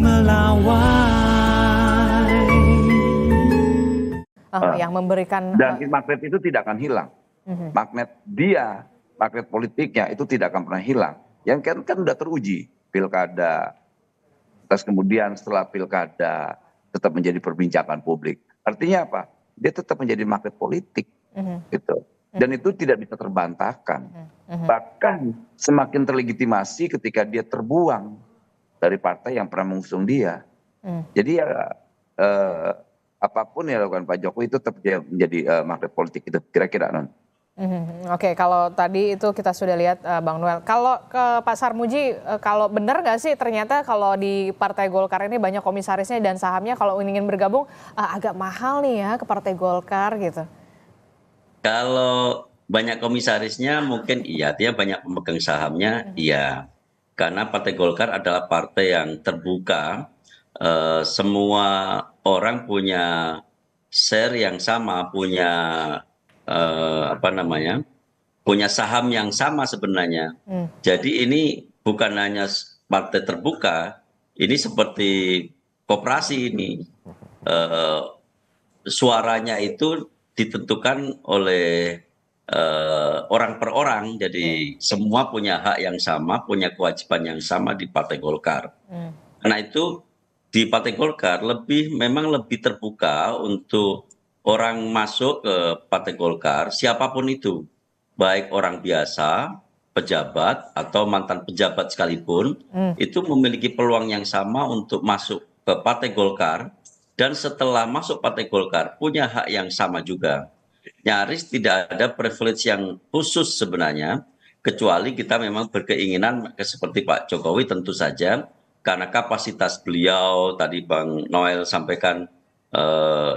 melawai. Yang memberikan dan magnet itu tidak akan hilang. Magnet politiknya itu tidak akan pernah hilang. Yang kan udah teruji pilkada, terus kemudian setelah pilkada tetap menjadi perbincangan publik. Artinya apa? Dia tetap menjadi magnet politik, gitu. Dan itu tidak bisa terbantahkan. Bahkan semakin terlegitimasi ketika dia terbuang dari partai yang pernah mengusung dia. Jadi ya apapun yang dilakukan Pak Jokowi itu tetap menjadi magnet politik itu kira-kira non. Oke, kalau tadi itu kita sudah lihat Bang Noel. Kalau ke Pak Sarmuji, kalau benar nggak sih ternyata kalau di Partai Golkar ini banyak komisarisnya dan sahamnya kalau ingin bergabung agak mahal nih ya ke Partai Golkar gitu? Kalau banyak komisarisnya mungkin iya, dia banyak pemegang sahamnya iya. Karena Partai Golkar adalah partai yang terbuka, semua orang punya share yang sama, punya punya saham yang sama sebenarnya. Jadi ini bukan hanya partai terbuka, ini seperti koperasi ini. Suaranya itu ditentukan oleh orang per orang, jadi semua punya hak yang sama, punya kewajiban yang sama di Partai Golkar. Karena itu di Partai Golkar memang lebih terbuka untuk orang masuk ke Partai Golkar, siapapun itu, baik orang biasa, pejabat atau mantan pejabat sekalipun, itu memiliki peluang yang sama untuk masuk ke Partai Golkar. Dan setelah masuk Partai Golkar punya hak yang sama juga. Nyaris tidak ada privilege yang khusus sebenarnya, kecuali kita memang berkeinginan seperti Pak Jokowi tentu saja, karena kapasitas beliau, tadi Bang Noel sampaikan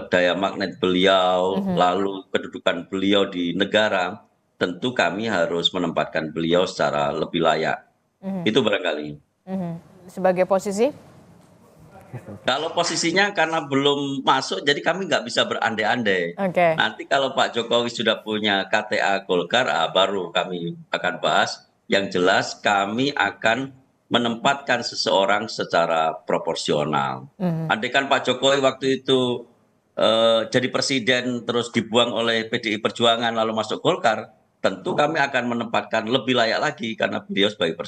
daya magnet beliau, lalu kedudukan beliau di negara, tentu kami harus menempatkan beliau secara lebih layak. Itu barangkali. Sebagai posisi? Kalau posisinya karena belum masuk, jadi kami nggak bisa berandai-andai. Nanti kalau Pak Jokowi sudah punya KTA Golkar, baru kami akan bahas. Yang jelas kami akan menempatkan seseorang secara proporsional. Andai kan Pak Jokowi waktu itu jadi presiden terus dibuang oleh PDI Perjuangan lalu masuk Golkar, tentu kami akan menempatkan lebih layak lagi karena beliau sebagai presiden.